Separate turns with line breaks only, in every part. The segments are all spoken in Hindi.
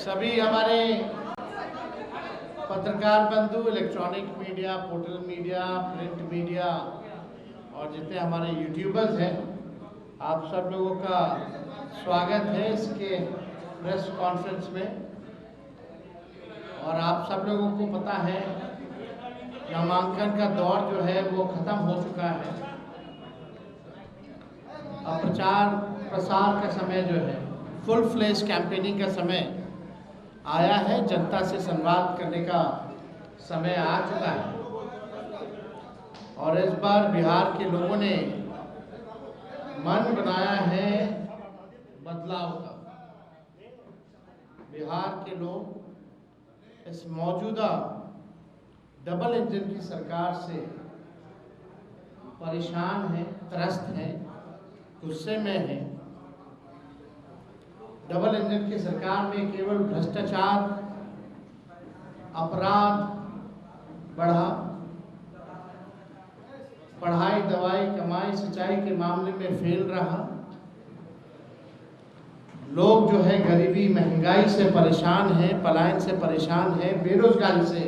सभी हमारे पत्रकार बंधु, electronic media, portal media, print media और जितने हमारे यूट्यूबर्स हैं, आप सब लोगों का स्वागत है इसके प्रेस कॉन्फ्रेंस में। और आप सब लोगों को पता है नामांकन का दौर जो है वो ख़त्म हो चुका है। अब प्रचार प्रसार का समय जो है, फुल फ्लेश कैंपेनिंग का समय आया है। जनता से संवाद करने का समय आ चुका है और इस बार बिहार के लोगों ने मन बनाया है बदलाव का। बिहार के लोग इस मौजूदा डबल इंजन की सरकार से परेशान हैं, त्रस्त हैं, गुस्से में हैं। डबल इंजन की सरकार में केवल भ्रष्टाचार, अपराध बढ़ा, पढ़ाई, दवाई, कमाई, सिंचाई के मामले में फेल रहा। लोग जो है गरीबी, महंगाई से परेशान हैं, पलायन से परेशान हैं, बेरोजगारी से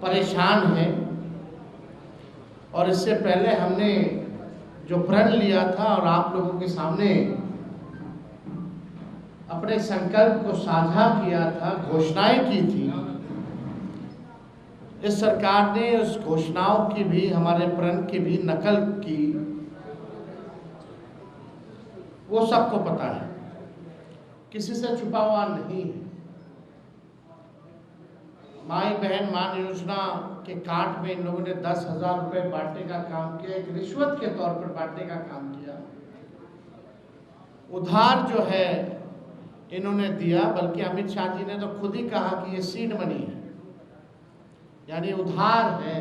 परेशान हैं। और इससे पहले हमने जो प्रण लिया था और आप लोगों के सामने अपने संकल्प को साझा किया था, घोषणाएं की थी, इस सरकार ने उस घोषणाओं की भी, हमारे प्रण की भी नकल की। वो सबको पता है, किसी से छुपा हुआ नहीं है। माई बहन मान योजना के कार्ड में इन लोगों ने 10,000 रुपए बांटने का काम किया, एक रिश्वत के तौर पर बांटने का काम किया। उधार जो है इन्होंने दिया, बल्कि अमित शाह जी ने तो खुद ही कहा कि ये सीड मनी है, यानी उधार है।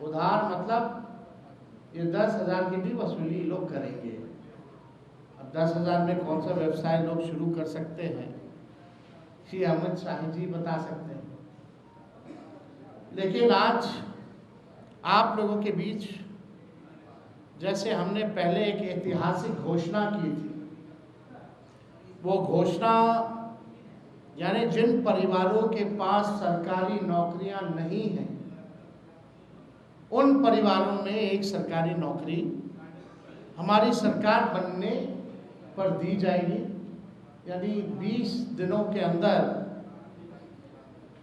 उधार मतलब ये 10,000 की भी वसूली लोग करेंगे। अब 10,000 में कौन सा व्यवसाय लोग शुरू कर सकते हैं, श्री अमित शाह जी बता सकते हैं। लेकिन आज आप लोगों के बीच जैसे हमने पहले एक ऐतिहासिक घोषणा की थी, वो घोषणा यानी जिन परिवारों के पास सरकारी नौकरियां नहीं हैं, उन परिवारों में एक सरकारी नौकरी हमारी सरकार बनने पर दी जाएगी। यानी 20 दिनों के अंदर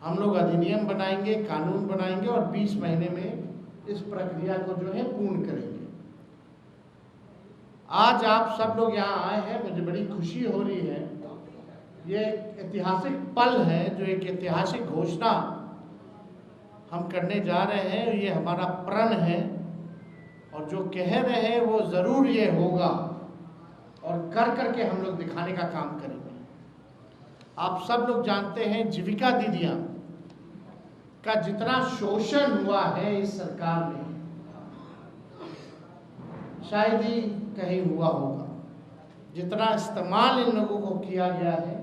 हम लोग अधिनियम बनाएंगे, कानून बनाएंगे और 20 महीने में इस प्रक्रिया को जो है पूर्ण करेंगे। आज आप सब लोग यहाँ आए हैं, मुझे बड़ी खुशी हो रही है। ये एक ऐतिहासिक पल है, जो एक ऐतिहासिक घोषणा हम करने जा रहे हैं। ये हमारा प्रण है और जो कह रहे हैं वो ज़रूर ये होगा और कर करके हम लोग दिखाने का काम करेंगे। आप सब लोग जानते हैं जीविका दीदियाँ का जितना शोषण हुआ है इस सरकार में, शायद ही कहीं हुआ होगा। जितना इस्तेमाल इन लोगों को किया गया है,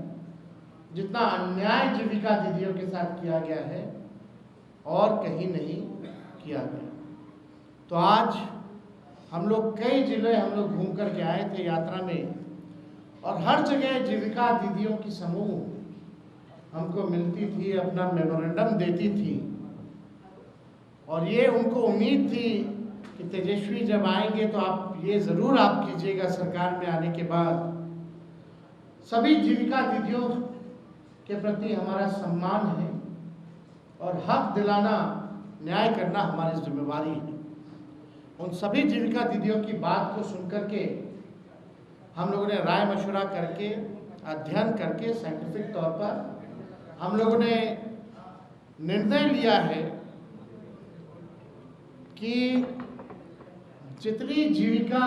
जितना अन्याय जीविका दीदियों के साथ किया गया है, और कहीं नहीं किया गया। तो आज हम लोग कई जिले हम लोग घूम कर के आए थे यात्रा में, और हर जगह जीविका दीदियों की समूह हमको मिलती थी, अपना मेमोरेंडम देती थी। और ये उनको उम्मीद थी कि तेजस्वी जब आएंगे तो आप ये ज़रूर आप कीजिएगा सरकार में आने के बाद। सभी जीविका दीदियों के प्रति हमारा सम्मान है और हक दिलाना, न्याय करना हमारी जिम्मेवारी है। उन सभी जीविका दीदियों की बात को सुनकर के हम लोगों ने राय मशवरा करके, अध्ययन करके, साइंटिफिक तौर पर हम लोगों ने निर्णय लिया है कि जितनी जीविका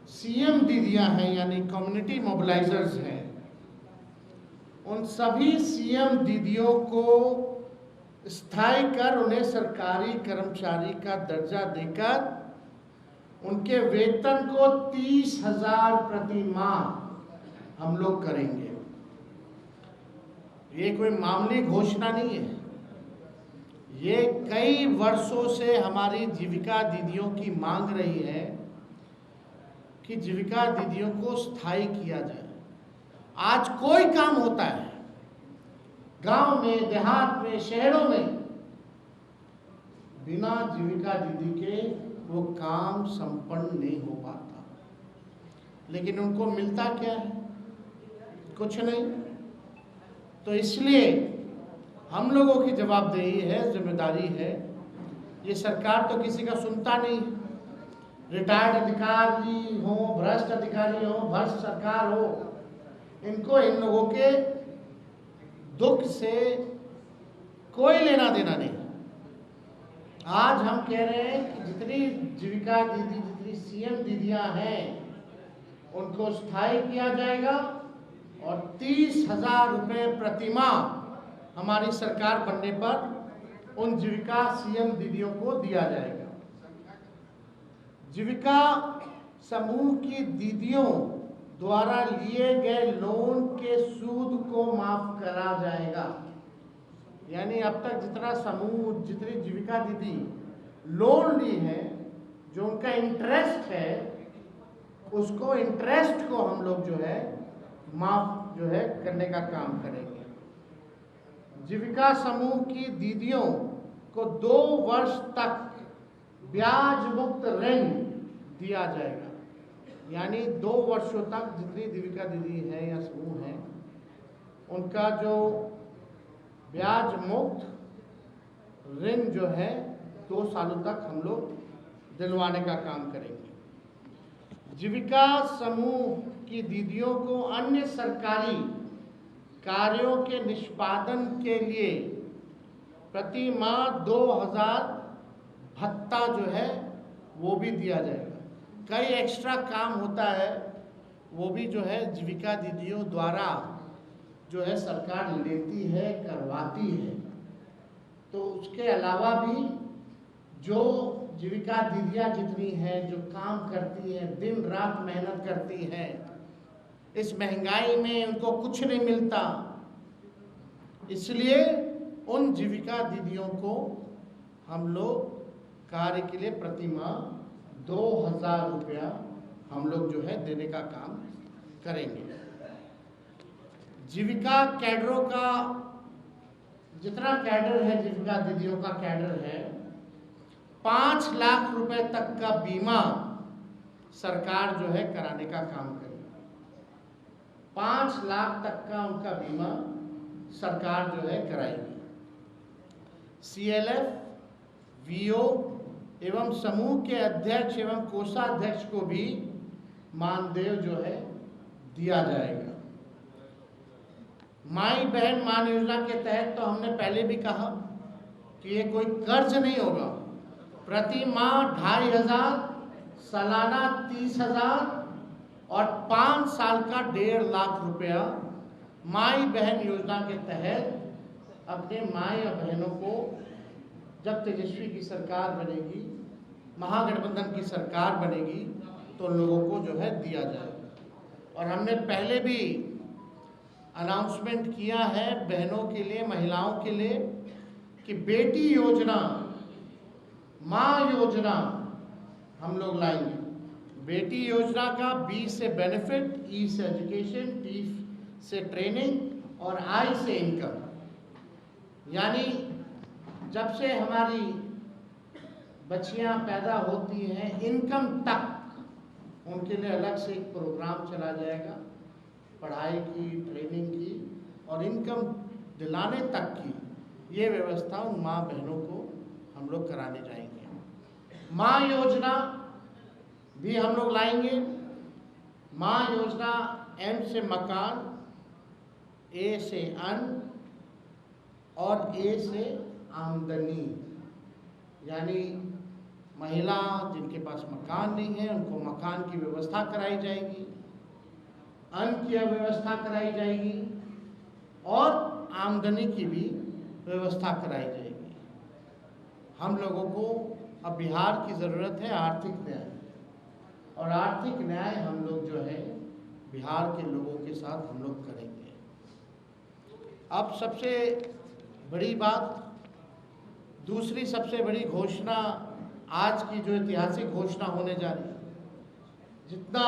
सीएम दीदियां हैं, यानी कम्युनिटी मोबिलाइजर्स हैं, उन सभी सीएम दीदियों को स्थायी कर उन्हें सरकारी कर्मचारी का दर्जा देकर उनके वेतन को 30,000 प्रति माह हम लोग करेंगे। ये कोई मामूली घोषणा नहीं है, ये कई वर्षों से हमारी जीविका दीदियों की मांग रही है कि जीविका दीदियों को स्थायी किया जाए। आज कोई काम होता है गांव में, देहात में, शहरों में, बिना जीविका दीदी के वो काम संपन्न नहीं हो पाता। लेकिन उनको मिलता क्या है? कुछ नहीं। तो इसलिए हम लोगों की जवाबदेही है, जिम्मेदारी है। ये सरकार तो किसी का सुनता नहीं। रिटायर्ड अधिकारी हो, भ्रष्ट अधिकारी हो, भ्रष्ट सरकार हो, इनको इन लोगों के दुख से कोई लेना देना नहीं। आज हम कह रहे हैं कि जितनी जीविका दीदी, जितनी सीएम दीदियां हैं, उनको स्थायी किया जाएगा और 30,000 रुपये प्रतिमाह हमारी सरकार बनने पर उन जीविका सीएम दीदियों को दिया जाएगा। जीविका समूह की दीदियों द्वारा लिए गए लोन के सूद को माफ करा जाएगा। यानी अब तक जितना समूह, जितनी जीविका दीदी लोन ली है, जो उनका इंटरेस्ट है, उसको इंटरेस्ट को हम लोग जो है माफ जो है करने का काम करेंगे। जीविका समूह की दीदियों को 2 वर्ष तक ब्याज मुक्त ऋण दिया जाएगा। यानी 2 वर्षों तक जितनी जीविका दीदी है या समूह है, उनका जो ब्याज मुक्त ऋण जो है 2 सालों तक हम लोग दिलवाने का काम करेंगे। जीविका समूह की दीदियों को अन्य सरकारी कार्यों के निष्पादन के लिए प्रति माह 2,000 भत्ता जो है वो भी दिया जाएगा। कई एक्स्ट्रा काम होता है, वो भी जो है जीविका दीदियों द्वारा जो है सरकार लेती है, करवाती है। तो उसके अलावा भी जो जीविका दीदियाँ जितनी हैं, जो काम करती हैं, दिन रात मेहनत करती हैं, इस महंगाई में उनको कुछ नहीं मिलता, इसलिए उन जीविका दीदियों को हम लोग कार्य के लिए प्रति माह 2,000 रुपया हम लोग जो है देने का काम करेंगे। जीविका कैडरों का जितना कैडर है, जीविका दीदियों का कैडर है, 5 लाख रुपए तक का बीमा सरकार जो है कराने का काम करेगी। 5 लाख तक का उनका बीमा सरकार जो है कराएगी। CLF, VO एवं समूह के अध्यक्ष एवं कोषाध्यक्ष को भी मानदेय जो है दिया जाएगा। माई बहन मान योजना के तहत तो हमने पहले भी कहा कि ये कोई कर्ज नहीं होगा। प्रति माह 2,500, सालाना 30,000 और 5 साल का 1.5 लाख रुपया माई बहन योजना के तहत अपने माई और बहनों को जब तेजस्वी की सरकार बनेगी, महागठबंधन की सरकार बनेगी, तो लोगों को जो है दिया जाएगा। और हमने पहले भी अनाउंसमेंट किया है बहनों के लिए, महिलाओं के लिए, कि बेटी योजना, माँ योजना हम लोग लाएंगे। बेटी योजना का B से बेनिफिट, E से एजुकेशन, T से ट्रेनिंग और I से इनकम। यानी जब से हमारी बच्चियां पैदा होती हैं, इनकम तक उनके लिए अलग से एक प्रोग्राम चला जाएगा, पढ़ाई की, ट्रेनिंग की और इनकम दिलाने तक की ये व्यवस्था उन माँ बहनों को हम लोग कराने जाएंगे। माँ योजना भी हम लोग लाएंगे। माँ योजना M से मकान, A से अन्न और A से आमदनी। यानी महिला जिनके पास मकान नहीं है, उनको मकान की व्यवस्था कराई जाएगी, अन्न की व्यवस्था कराई जाएगी और आमदनी की भी व्यवस्था कराई जाएगी। हम लोगों को अब बिहार की ज़रूरत है आर्थिक न्याय, और आर्थिक न्याय हम लोग जो है बिहार के लोगों के साथ हम लोग करेंगे। अब सबसे बड़ी बात, दूसरी सबसे बड़ी घोषणा, आज की जो ऐतिहासिक घोषणा होने जा रही है, जितना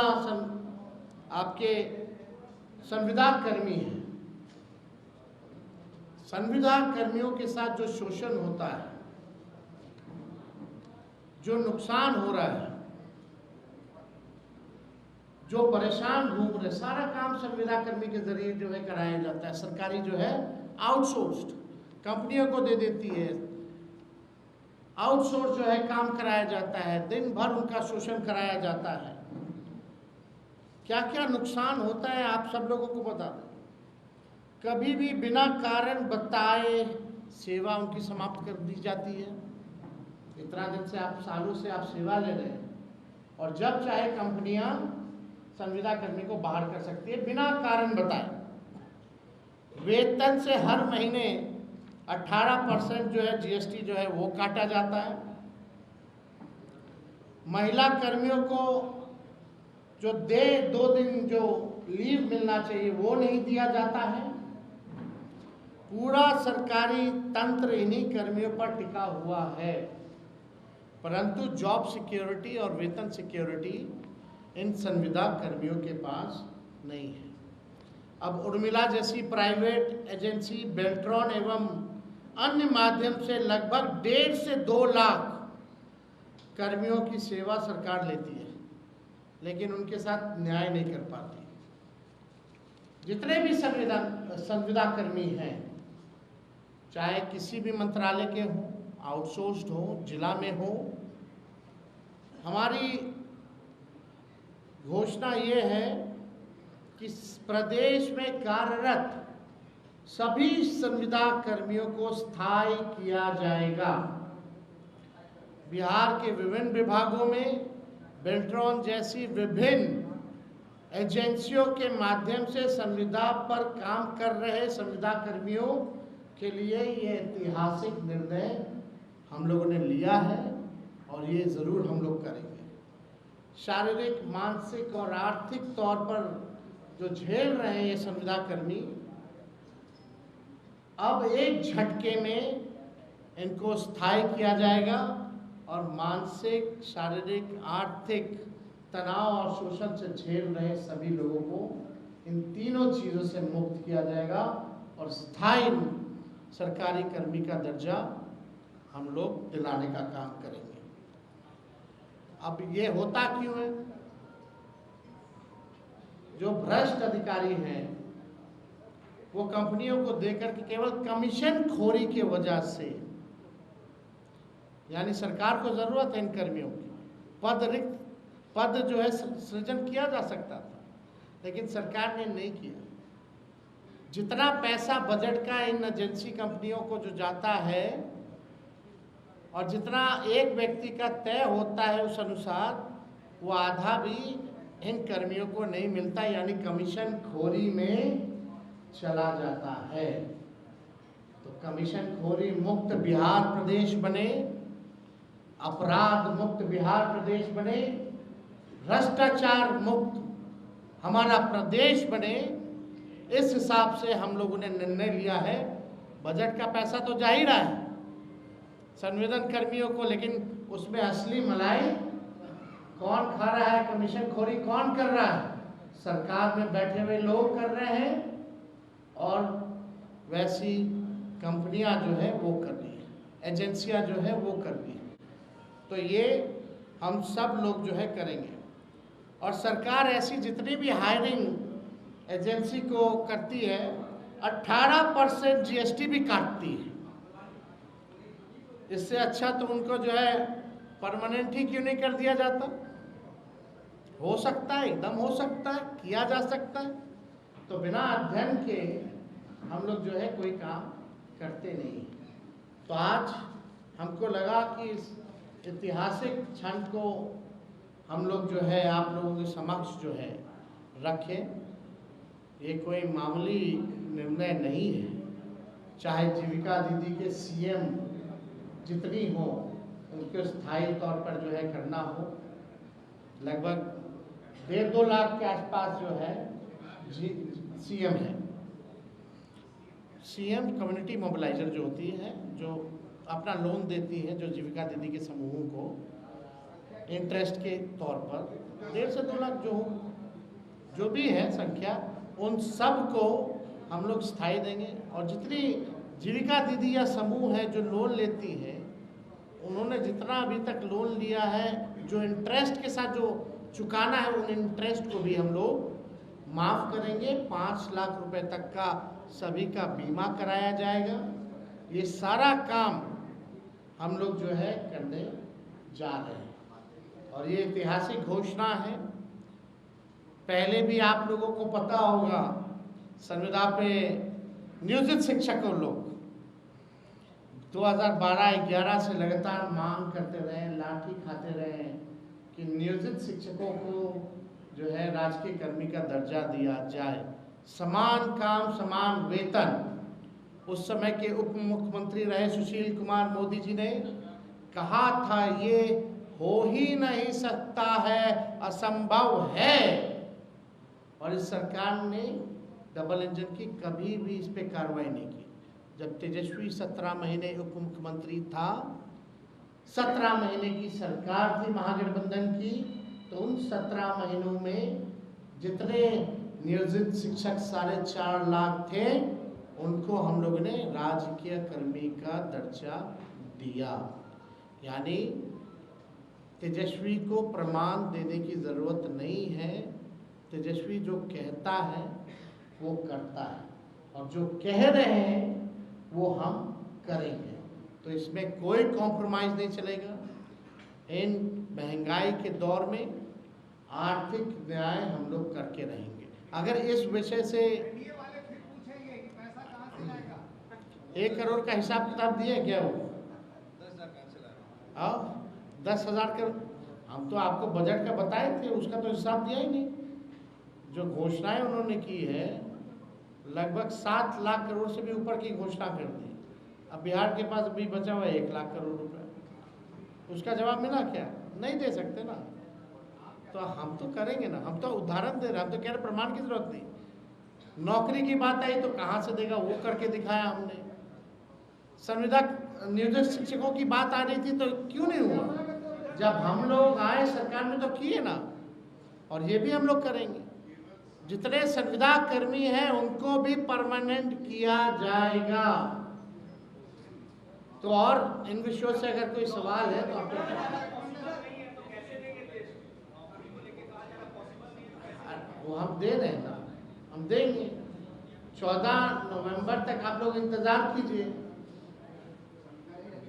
आपके संविदा कर्मी हैं, संविदा कर्मियों के साथ जो शोषण होता है, जो नुकसान हो रहा है, जो परेशान घूम रहे, सारा काम संविदा कर्मी के जरिए जो है कराया जाता है। सरकारी जो है आउटसोर्स्ड कंपनियों को दे देती है, आउटसोर्स जो है काम कराया जाता है, दिन भर उनका शोषण कराया जाता है। क्या क्या नुकसान होता है आप सब लोगों को बता दें। कभी भी बिना कारण बताए सेवा उनकी समाप्त कर दी जाती है। इतना दिन से आप सालों से आप सेवा ले रहे हैं और जब चाहे कंपनियां संविदा कर्मी को बाहर कर सकती है बिना कारण बताए। वेतन से हर महीने 18% जो है जीएसटी जो है वो काटा जाता है। महिला कर्मियों को जो 2 दिन जो लीव मिलना चाहिए वो नहीं दिया जाता है। पूरा सरकारी तंत्र इन्हीं कर्मियों पर टिका हुआ है, परंतु जॉब सिक्योरिटी और वेतन सिक्योरिटी इन संविदा कर्मियों के पास नहीं है। अब उर्मिला जैसी प्राइवेट एजेंसी बेल्ट्रॉन एवं अन्य माध्यम से लगभग 1.5 से 2 लाख कर्मियों की सेवा सरकार लेती है, लेकिन उनके साथ न्याय नहीं कर पाती। जितने भी संविदा कर्मी हैं, चाहे किसी भी मंत्रालय के हों, आउटसोर्स्ड हो, जिला में हो, हमारी घोषणा ये है कि प्रदेश में कार्यरत सभी संविदा कर्मियों को स्थायी किया जाएगा। बिहार के विभिन्न विभागों में बेल्ट्रॉन जैसी विभिन्न एजेंसियों के माध्यम से संविदा पर काम कर रहे संविदा कर्मियों के लिए ये ऐतिहासिक निर्णय हम लोगों ने लिया है और ये ज़रूर हम लोग करेंगे। शारीरिक, मानसिक और आर्थिक तौर पर जो झेल रहे हैं ये संविदा कर्मी, अब एक झटके में इनको स्थायी किया जाएगा और मानसिक, शारीरिक, आर्थिक तनाव और शोषण से झेल रहे सभी लोगों को इन तीनों चीज़ों से मुक्त किया जाएगा और स्थायी सरकारी कर्मी का दर्जा हम लोग दिलाने का काम करेंगे। अब ये होता क्यों है? जो भ्रष्ट अधिकारी हैं वो कंपनियों को देकर के केवल कमीशन खोरी की वजह से, यानी सरकार को जरूरत है इन कर्मियों की, पद जो है सृजन किया जा सकता था, लेकिन सरकार ने नहीं किया। जितना पैसा बजट का इन एजेंसी कंपनियों को जो जाता है और जितना एक व्यक्ति का तय होता है उस अनुसार, वो आधा भी इन कर्मियों को नहीं मिलता, यानी कमीशन खोरी में चला जाता है। तो कमीशन खोरी मुक्त बिहार प्रदेश बने, अपराध मुक्त बिहार प्रदेश बने, भ्रष्टाचार मुक्त हमारा प्रदेश बने, इस हिसाब से हम लोगों ने निर्णय लिया है। बजट का पैसा तो जा ही रहा है संविदा कर्मियों को, लेकिन उसमें असली मलाई कौन खा रहा है, कमीशन खोरी कौन कर रहा है? सरकार में बैठे हुए लोग कर रहे हैं और वैसी कंपनियां जो है वो कर रही है, एजेंसियां जो है वो कर रही है। तो ये हम सब लोग जो है करेंगे। और सरकार ऐसी जितनी भी हायरिंग एजेंसी को करती है 18% जीएसटी भी काटती है। इससे अच्छा तो उनको जो है परमानेंट ही क्यों नहीं कर दिया जाता? हो सकता है, एकदम हो सकता है, किया जा सकता है। तो बिना अध्ययन के हम लोग जो है कोई काम करते नहीं। तो आज हमको लगा कि इस ऐतिहासिक क्षण को हम लोग जो है आप लोगों के समक्ष जो है रखें। ये कोई मामूली निर्णय नहीं है। चाहे जीविका दीदी के सीएम जितनी हो उनको स्थायी तौर पर जो है करना हो, लगभग 1.5-2 लाख के आसपास जो है सीएम है। सीएम कम्युनिटी मोबिलाइजर जो होती है, जो अपना लोन देती है, जो जीविका दीदी के समूहों को इंटरेस्ट के तौर पर 1.5 से 2 लाख जो भी है संख्या, उन सब को हम लोग स्थायी देंगे। और जितनी जीविका दीदी या समूह है जो लोन लेती है, उन्होंने जितना अभी तक लोन लिया है, जो इंटरेस्ट के साथ जो चुकाना है, उन इंटरेस्ट को भी हम लोग माफ़ करेंगे। 5 लाख रुपए तक का सभी का बीमा कराया जाएगा। ये सारा काम हम लोग जो है करने जा रहे हैं और ये ऐतिहासिक घोषणा है। पहले भी आप लोगों को पता होगा, संविदा पे नियोजित शिक्षकों लोग 2012-11 से लगातार मांग करते रहे, लाठी खाते रहे कि नियोजित शिक्षकों को जो है राजकीय कर्मी का दर्जा दिया जाए, समान काम समान वेतन। उस समय के उप मुख्यमंत्री रहे सुशील कुमार मोदी जी ने कहा था ये हो ही नहीं सकता है, असंभव है। और इस सरकार ने डबल इंजन की कभी भी इस पे कार्रवाई नहीं की। जब तेजस्वी 17 महीने उप मुख्यमंत्री था, 17 महीने की सरकार थी महागठबंधन की, तो उन 17 महीनों में जितने नियोजित शिक्षक 4.5 लाख थे, उनको हम लोगों ने राजकीय कर्मी का दर्जा दिया। यानी तेजस्वी को प्रमाण देने की ज़रूरत नहीं है। तेजस्वी जो कहता है वो करता है, और जो कह रहे हैं वो हम करेंगे। तो इसमें कोई कॉम्प्रोमाइज़ नहीं चलेगा। इन महंगाई के दौर में आर्थिक न्याय हम लोग करके रहेंगे। अगर इस विषय से 1 करोड़ का हिसाब किताब दिए क्या वो? 10,000 का हम तो आपको बजट का बताए थे, उसका तो हिसाब दिया ही नहीं। जो घोषणाएं उन्होंने की है, लगभग 7 लाख करोड़ से भी ऊपर की घोषणा कर दी। अब बिहार के पास अभी बचा हुआ 1 लाख करोड़ रुपए, उसका जवाब मिला क्या? नहीं दे सकते ना। तो हम तो करेंगे ना, हम तो उदाहरण दे रहे हैं, हम तो कह रहे प्रमाण की जरूरत नहीं। नौकरी की बात आई तो कहाँ से देगा, वो करके दिखाया हमने। संविदा नियोजित शिक्षकों की बात आ रही थी तो क्यों नहीं हुआ? जब हम लोग आए सरकार में तो किए ना, और ये भी हम लोग करेंगे। जितने संविदा कर्मी हैं उनको भी परमानेंट किया जाएगा। तो और इन विषयों से अगर कोई सवाल है तो आप वो हम दे रहे हैं ना, हम देंगे। 14 नवंबर तक आप लोग इंतजार कीजिए।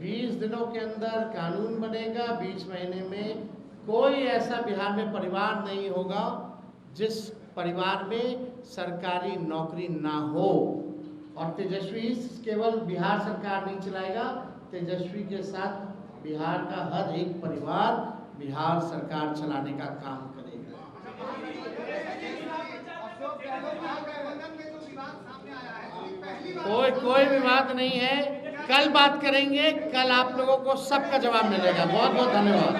20 दिनों के अंदर कानून बनेगा। 20 महीने में कोई ऐसा बिहार में परिवार नहीं होगा जिस परिवार में सरकारी नौकरी ना हो। और तेजस्वी केवल बिहार सरकार नहीं चलाएगा, तेजस्वी के साथ बिहार का हर एक परिवार बिहार सरकार चलाने का काम करेगा। कोई विवाद नहीं है, कल बात करेंगे। कल आप लोगों को सबका जवाब मिलेगा। बहुत बहुत धन्यवाद।